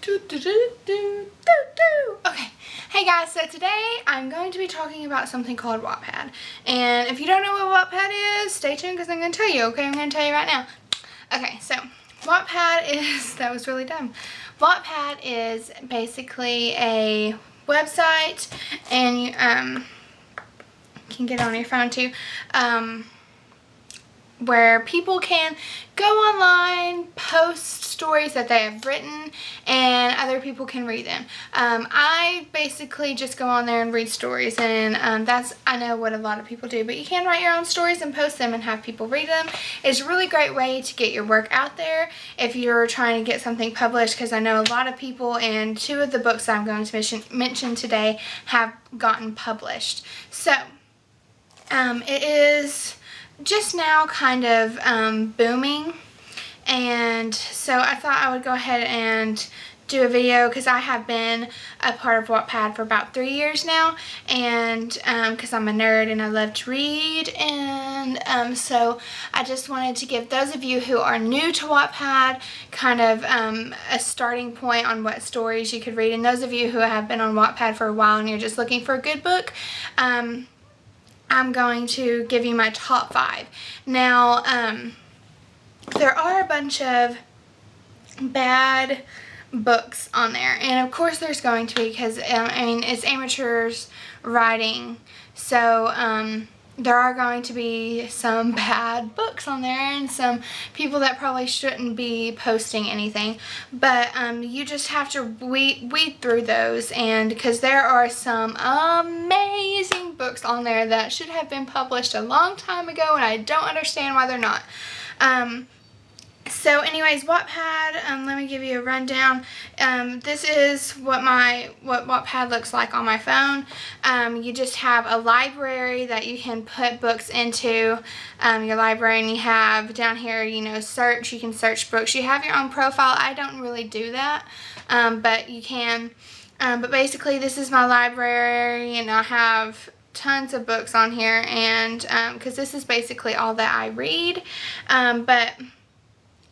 Okay, hey guys, so today I'm going to be talking about something called Wattpad. And if you don't know what Wattpad is, stay tuned because I'm going to tell you, okay? I'm going to tell you right now. Okay, so Wattpad is, that was really dumb. Wattpad is basically a website, and you can get it on your phone too, where people can go online, post stories that they have written, and other people can read them. I basically just go on there and read stories, and I know what a lot of people do, but you can write your own stories and post them and have people read them. It's a really great way to get your work out there if you're trying to get something published, because I know a lot of people, and two of the books that I'm going to mention today have gotten published. So, it is just now kind of booming, and so I thought I would go ahead and do a video because I have been a part of Wattpad for about 3 years now, and because I'm a nerd and I love to read, and so I just wanted to give those of you who are new to Wattpad kind of a starting point on what stories you could read, and those of you who have been on Wattpad for a while and you're just looking for a good book, I'm going to give you my top 5. Now, there are a bunch of bad books on there, and of course there's going to be, because I mean, it's amateurs writing, so there are going to be some bad books on there and some people that probably shouldn't be posting anything, but you just have to weed through those, and because there are some amazing books on there that should have been published a long time ago, and I don't understand why they're not. So anyways, Wattpad, let me give you a rundown. This is what Wattpad looks like on my phone. You just have a library that you can put books into, your library, and you have down here, you know, search. You can search books. You have your own profile. I don't really do that, but you can. But basically, this is my library, and I have tons of books on here, and because this is basically all that I read, but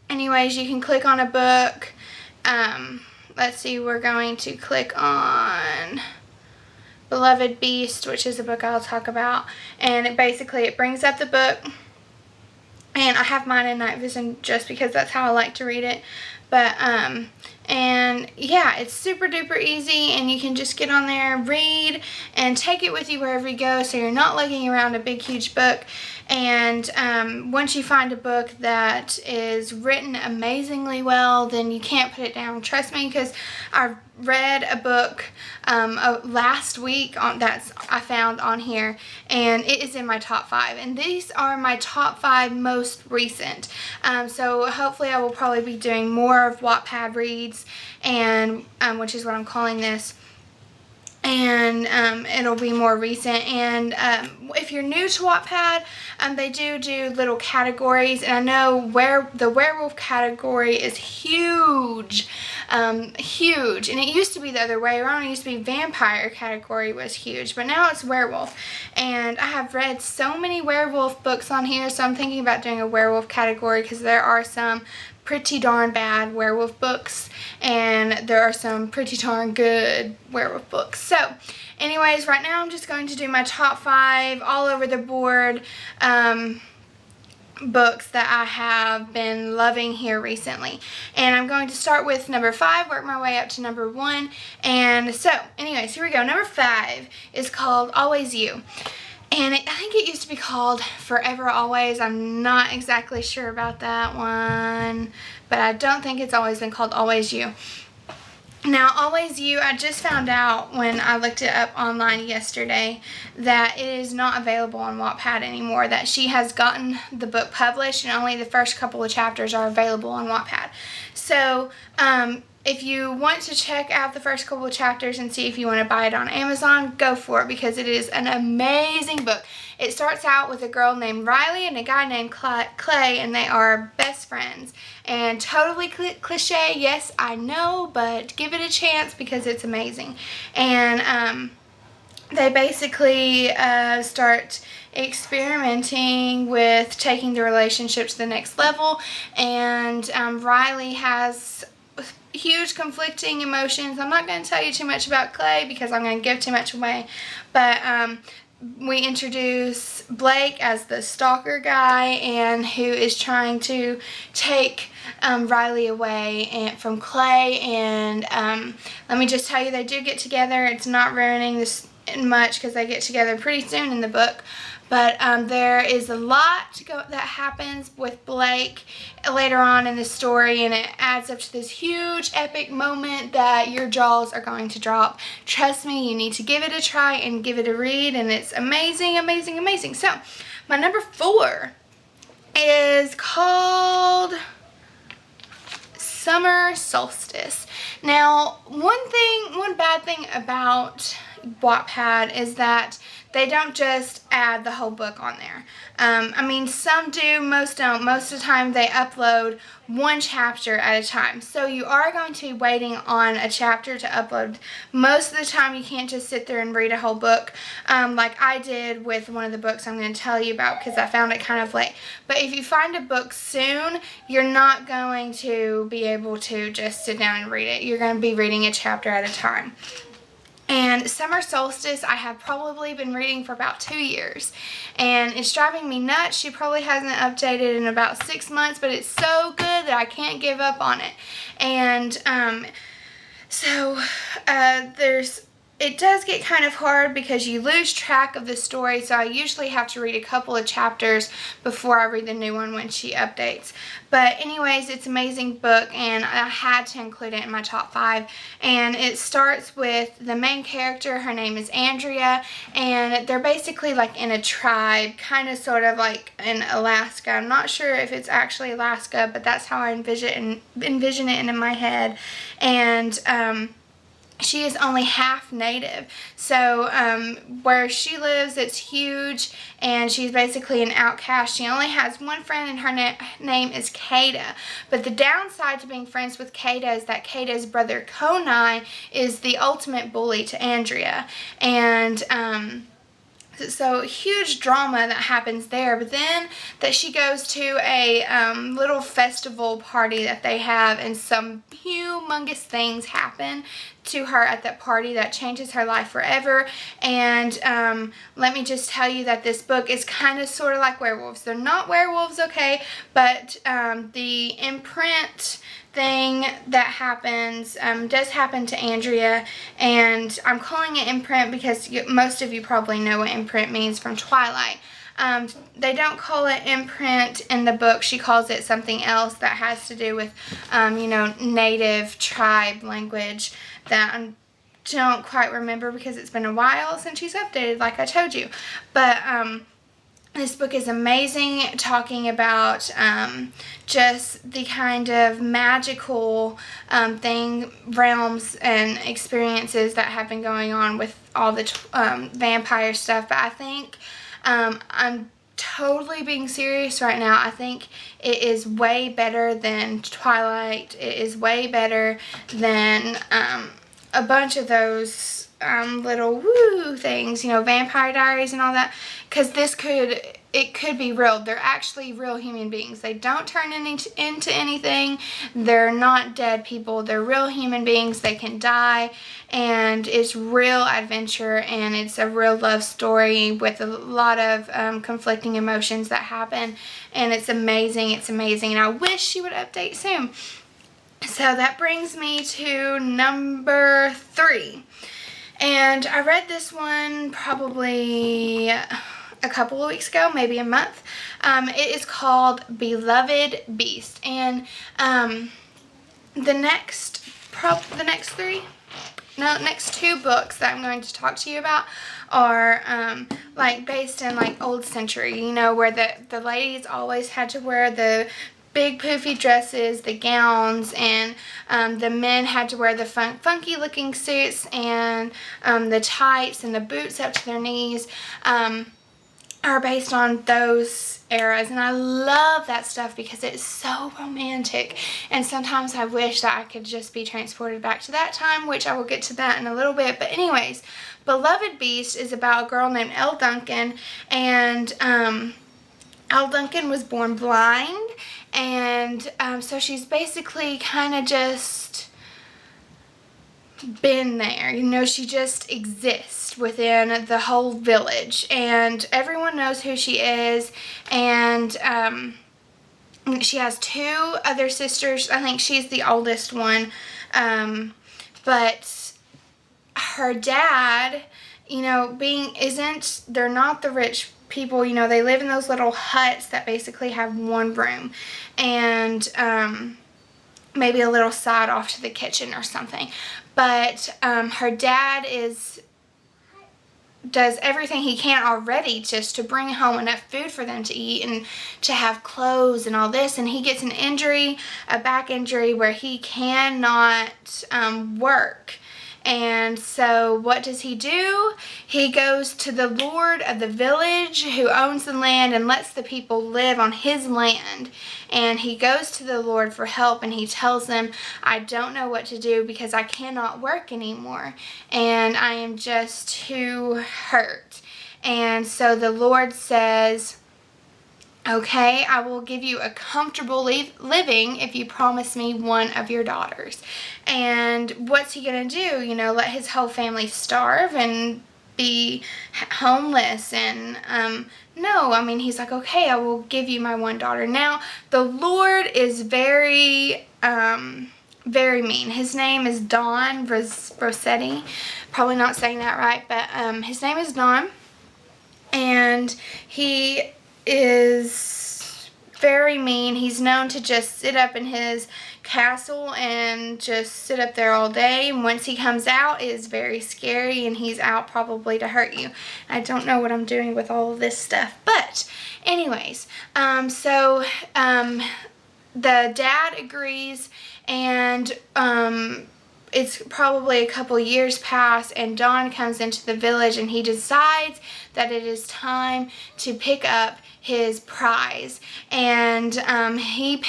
anyways, you can click on a book. Let's see, we're going to click on Beloved Beast, which is a book I'll talk about, and it brings up the book, and I have mine in night vision just because that's how I like to read it, but and yeah, it's super duper easy, and you can just get on there, read, and take it with you wherever you go, so you're not lugging around a big huge book. And once you find a book that is written amazingly well, then you can't put it down. Trust me, because I read a book last week that I found on here, and it is in my top 5, and these are my top 5 most recent. So hopefully I will probably be doing more of Wattpad Reads, and which is what I'm calling this, and it'll be more recent. And if you're new to Wattpad, they do little categories, and I know where the werewolf category is huge, huge, and it used to be the other way around. It used to be vampire category was huge, but now it's werewolf, and I have read so many werewolf books on here, so I'm thinking about doing a werewolf category, because there are some pretty darn bad werewolf books, and there are some pretty darn good werewolf books. So anyways, right now I'm just going to do my top 5 all over the board books that I have been loving here recently, and I'm going to start with number 5, work my way up to number 1. And so anyways, here we go. Number 5 is called Always You. And I think it used to be called Forever Always. I'm not exactly sure about that one, but I don't think it's always been called Always You. Now, Always You, I just found out when I looked it up online yesterday that it is not available on Wattpad anymore, that she has gotten the book published, and only the first couple of chapters are available on Wattpad. So, if you want to check out the first couple of chapters and see if you want to buy it on Amazon, go for it, because it is an amazing book. It starts out with a girl named Riley and a guy named Clay, and they are best friends. And totally cliche, yes, I know, but give it a chance because it's amazing. And they basically start experimenting with taking the relationship to the next level, and Riley has huge conflicting emotions. I'm not going to tell you too much about Clay because I'm going to give too much away, but we introduce Blake as the stalker guy and who is trying to take Riley away from Clay, and let me just tell you, they do get together. It's not ruining this much because they get together pretty soon in the book. But there is a lot that happens with Blake later on in the story, and it adds up to this huge epic moment that your jaws are going to drop. Trust me, you need to give it a try and give it a read, and it's amazing, amazing, amazing. So, my number 4 is called Summer Solstice. Now, one bad thing about Wattpad is that they don't just add the whole book on there. I mean, some do, most don't. Most of the time they upload one chapter at a time. So you are going to be waiting on a chapter to upload. Most of the time you can't just sit there and read a whole book like I did with one of the books I'm going to tell you about because I found it kind of late. But if you find a book soon, you're not going to be able to just sit down and read it. You're going to be reading a chapter at a time. And Summer Solstice, I have probably been reading for about 2 years. And it's driving me nuts. She probably hasn't updated in about 6 months, but it's so good that I can't give up on it. And it does get kind of hard because you lose track of the story, so I usually have to read a couple of chapters before I read the new one when she updates. But anyways, it's an amazing book, and I had to include it in my top 5. And it starts with the main character. Her name is Andrea, and they're basically like in a tribe, kind of sort of like in Alaska. I'm not sure if it's actually Alaska, but that's how I envision it in my head. And she is only half native, so where she lives, it's huge, and she's basically an outcast. She only has one friend, and her name is Kada. But the downside to being friends with Kada is that Kada's brother Konai is the ultimate bully to Andrea, and so huge drama that happens there. But then that she goes to a little festival party that they have, and some humongous things happen to her at that party that changes her life forever. And let me just tell you that this book is kind of sort of like werewolves. They're not werewolves, okay, but the imprint thing that happens does happen to Andrea, and I'm calling it imprint because most of you probably know what imprint means from Twilight. They don't call it imprint in the book. She calls it something else that has to do with you know, native tribe language that I don't quite remember because it's been a while since she's updated, like I told you. But this book is amazing, talking about just the kind of magical realms and experiences that have been going on with all the vampire stuff. But I think I'm totally being serious right now. I think it is way better than Twilight. It is way better than a bunch of those little woo things, you know, Vampire Diaries and all that, because it could be real. They're actually real human beings. They don't turn into anything. They're not dead people. They're real human beings. They can die, and it's real adventure, and it's a real love story with a lot of conflicting emotions that happen, and it's amazing. It's amazing, and I wish she would update soon. So that brings me to number 3. And I read this one probably a couple of weeks ago, maybe a month. It is called Beloved Beast. And the next 2 books that I'm going to talk to you about are like based in like old century, you know, where the ladies always had to wear the big poofy dresses, the gowns, and the men had to wear the funky looking suits and the tights and the boots up to their knees, are based on those eras. And I love that stuff because it's so romantic, and sometimes I wish that I could just be transported back to that time, which I will get to that in a little bit. But anyways, Beloved Beast is about a girl named Elle Duncan, and Elle Duncan was born blind, and so she's basically kind of just been there. You know, she just exists within the whole village, and everyone knows who she is. And she has 2 other sisters. I think she's the oldest one. But her dad, you know, they're not the rich people. You know, they live in those little huts that basically have 1 room and maybe a little side off to the kitchen or something. But her dad does everything he can already just to bring home enough food for them to eat and to have clothes and all this. And he gets an injury, a back injury, where he cannot work. And so what does he do? He goes to the lord of the village who owns the land and lets the people live on his land. And he goes to the Lord for help, and he tells him, I don't know what to do because I cannot work anymore and I am just too hurt. And so the Lord says, okay, I will give you a comfortable living if you promise me 1 of your daughters. And what's he going to do? You know, let his whole family starve and be homeless? And no, I mean, he's like, okay, I will give you my 1 daughter. Now, the Lord is very mean. His name is Don Rossetti. Probably not saying that right, but his name is Don. And he is very mean. He's known to just sit up in his castle and just sit up there all day. And once he comes out, it is very scary, and he's out probably to hurt you. I don't know what I'm doing with all of this stuff. But anyways, the dad agrees, and it's probably a couple years pass, and Don comes into the village, and he decides that it is time to pick up his prize. And he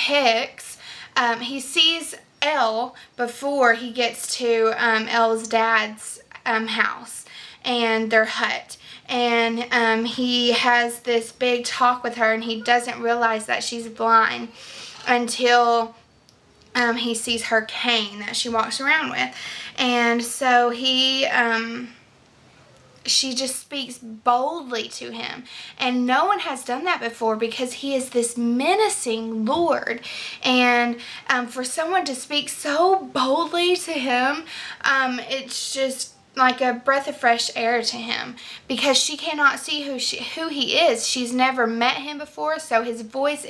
sees Elle before he gets to Elle's dad's house and their hut. And he has this big talk with her, and he doesn't realize that she's blind until he sees her cane that she walks around with. And so she just speaks boldly to him. And no one has done that before because he is this menacing Lord. And for someone to speak so boldly to him, it's just like a breath of fresh air to him, because she cannot see who he is. She's never met him before, so his voice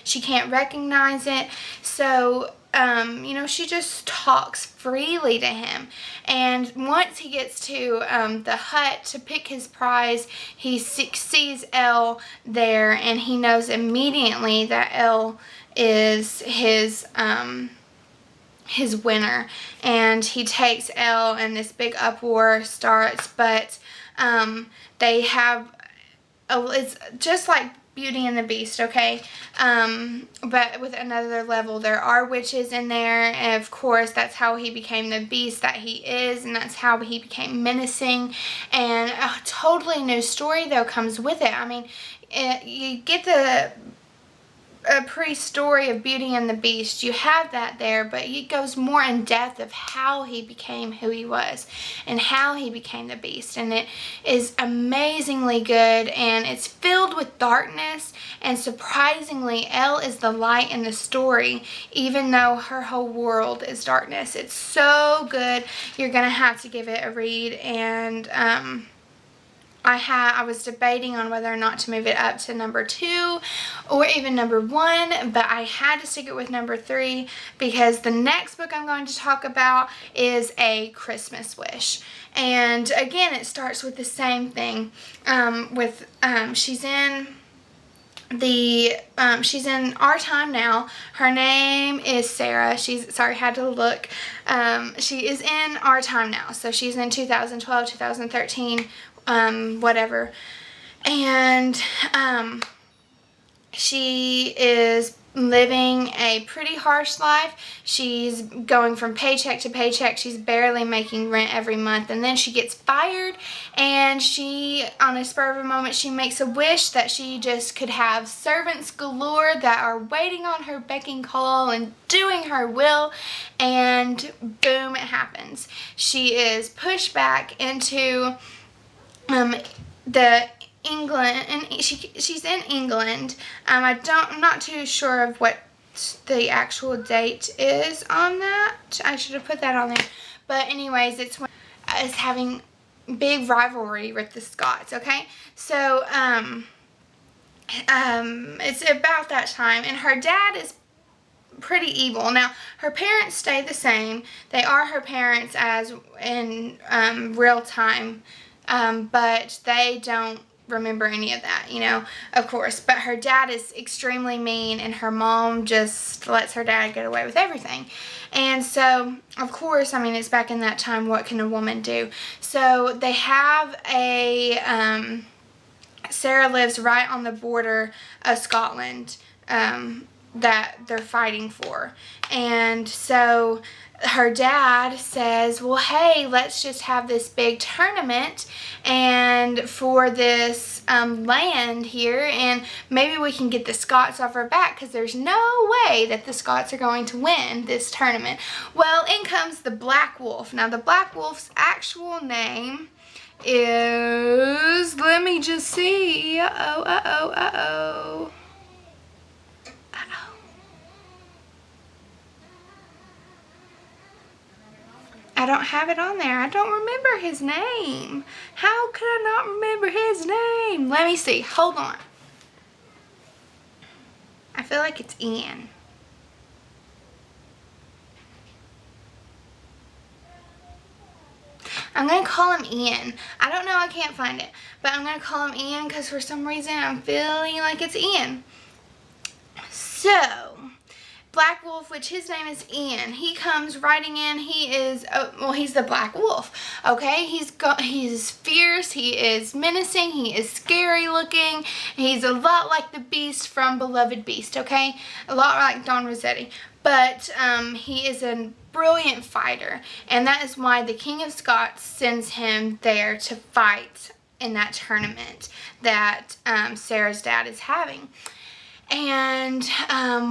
she can't recognize it. So you know, she just talks freely to him. And once he gets to the hut to pick his prize, he sees Elle there, and he knows immediately that Elle is his winner. And he takes Elle, and this big uproar starts. But they have it's just like Beauty and the Beast, okay? But with another level. There are witches in there, and of course that's how he became the beast that he is, and that's how he became menacing. And a totally new story though comes with it. I mean, you get a pre-story of Beauty and the Beast. You have that there, but it goes more in depth of how he became who he was and how he became the Beast. And it is amazingly good, and it's filled with darkness, and surprisingly Elle is the light in the story, even though her whole world is darkness. It's so good. You're gonna have to give it a read. And I was debating on whether or not to move it up to number 2 or even number 1, but I had to stick it with number 3 because the next book I'm going to talk about is A Christmas Wish. And again, it starts with the same thing. She's in our time now. Her name is Sarah. Had to look. She is in our time now. So she's in 2012, 2013, whatever. And she is living a pretty harsh life. She's going from paycheck to paycheck. She's barely making rent every month, and then she gets fired, and she, on a spur of a moment, she makes a wish that she just could have servants galore that are waiting on her beck and call and doing her will, and boom, it happens. She is pushed back into the England, and she's in England. I'm not too sure of what the actual date is on that. I should have put that on there. But anyways, it's having big rivalry with the Scots. Okay, so it's about that time, and her dad is pretty evil. Now, her parents stay the same. They are her parents as in real time, but they don't remember any of that, you know, of course. But her dad is extremely mean, and her mom just lets her dad get away with everything. And so, of course, I mean, it's back in that time, what can a woman do? So they have a Sarah lives right on the border of Scotland that they're fighting for. And so her dad says, well, hey, let's just have this big tournament and for this land here, and maybe we can get the Scots off our back, because there's no way that the Scots are going to win this tournament. Well, in comes the Black Wolf. Now, the Black Wolf's actual name is, let me just see, I don't have it on there. I don't remember his name. How could I not remember his name? Let me see. Hold on. I feel like it's Ian. I'm going to call him Ian. I don't know. I can't find it. But I'm going to call him Ian because for some reason I'm feeling like it's Ian. So, Black Wolf, which his name is Ian, he comes riding in. He is, well, he's the Black Wolf, okay? He's fierce, he is menacing, he is scary looking. He's a lot like the Beast from Beloved Beast, okay? A lot like Don Rossetti. But he is a brilliant fighter, and that is why the King of Scots sends him there to fight in that tournament that Sarah's dad is having. And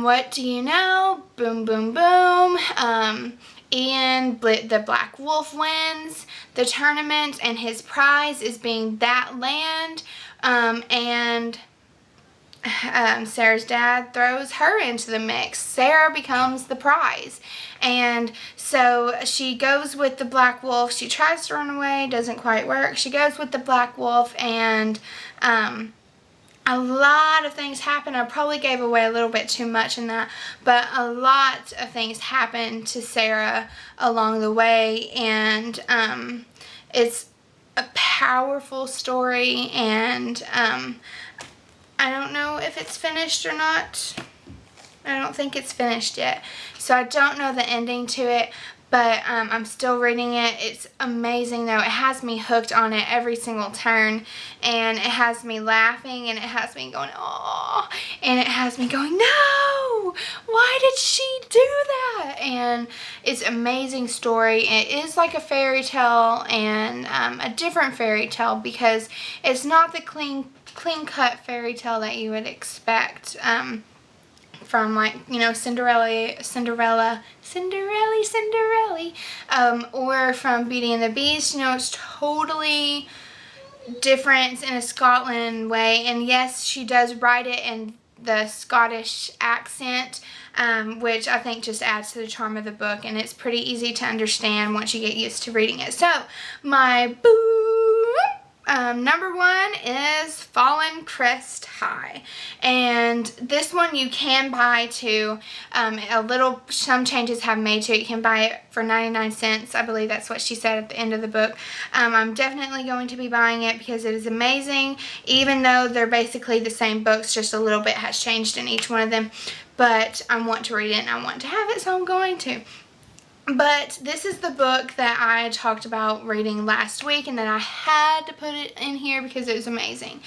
what do you know? Boom, boom, boom. Ian, the Black Wolf, wins the tournament, and his prize is being that land. And Sarah's dad throws her into the mix. Sarah becomes the prize. And so she goes with the Black Wolf. She tries to run away, doesn't quite work. She goes with the Black Wolf, and a lot of things happen. I probably gave away a little bit too much in that, but a lot of things happen to Sarah along the way, and it's a powerful story, and I don't know if it's finished or not. I don't think it's finished yet, so I don't know the ending to it. But I'm still reading it. It's amazing, though. It has me hooked on it every single turn. And it has me laughing. And it has me going, oh. And it has me going, no. Why did she do that? And it's an amazing story. It is like a fairy tale. And a different fairy tale. Because it's not the clean-cut fairy tale that you would expect. From, like, you know, Cinderella, or from Beauty and the Beast. You know, it's totally different in a Scotland way. And yes, she does write it in the Scottish accent, which I think just adds to the charm of the book. And it's pretty easy to understand once you get used to reading it. So, my number one is Fallen Crest High, and this one you can buy too. Some changes have made to it. You can buy it for 99 cents. I believe that's what she said at the end of the book. I'm definitely going to be buying it because it is amazing, even though they're basically the same books, just a little bit has changed in each one of them. But I want to read it and I want to have it, so I'm going to. But this is the book that I talked about reading last week, and that I had to put it in here because it was amazing.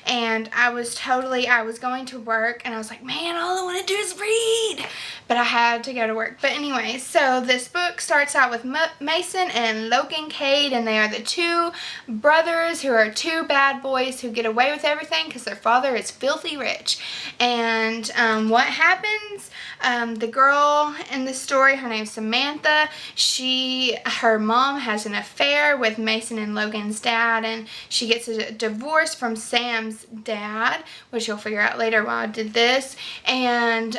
And I was going to work, and I was like, man, all I want to do is read. But I had to go to work. But anyway, so this book starts out with Mason and Logan Cade, and they are the two brothers who are two bad boys who get away with everything because their father is filthy rich. And what happens? The girl in the story, her name's Samantha. Her mom has an affair with Mason and Logan's dad, and she gets a divorce from Sam's dad, which you'll figure out later why I did this. And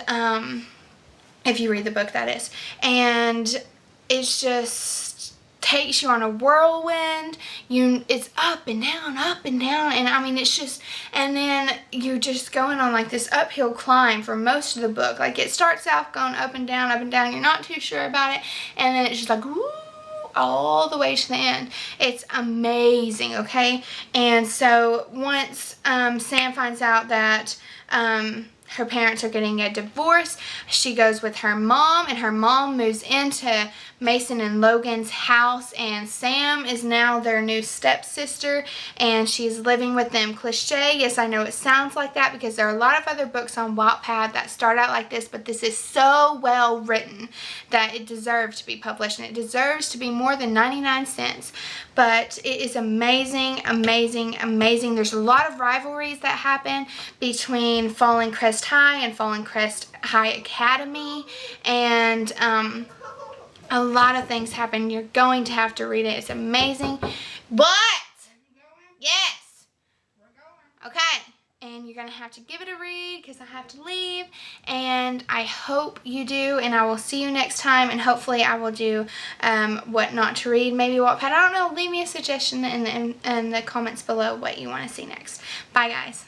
if you read the book, that is. And it's just takes you on a whirlwind. It's up and down, and I mean, it's just, and then you're just going on like this uphill climb for most of the book. Like, it starts out going up and down, you're not too sure about it, and then it's just like, woo, all the way to the end. It's amazing, okay? And so once Sam finds out that her parents are getting a divorce, she goes with her mom, and her mom moves into Mason and Logan's house, and Sam is now their new stepsister, and she's living with them. Cliche, yes, I know it sounds like that because there are a lot of other books on Wattpad that start out like this, but this is so well written that it deserves to be published, and it deserves to be more than 99 cents. But it is amazing, amazing, amazing. There's a lot of rivalries that happen between Falling Crest High and Falling Crest High Academy, and a lot of things happen. You're going to have to read it. It's amazing. But yes, okay, and you're gonna have to give it a read because I have to leave, and I hope you do, and I will see you next time, and hopefully I will do what not to read, maybe Wattpad. I don't know. Leave me a suggestion in the comments below what you want to see next. Bye, guys.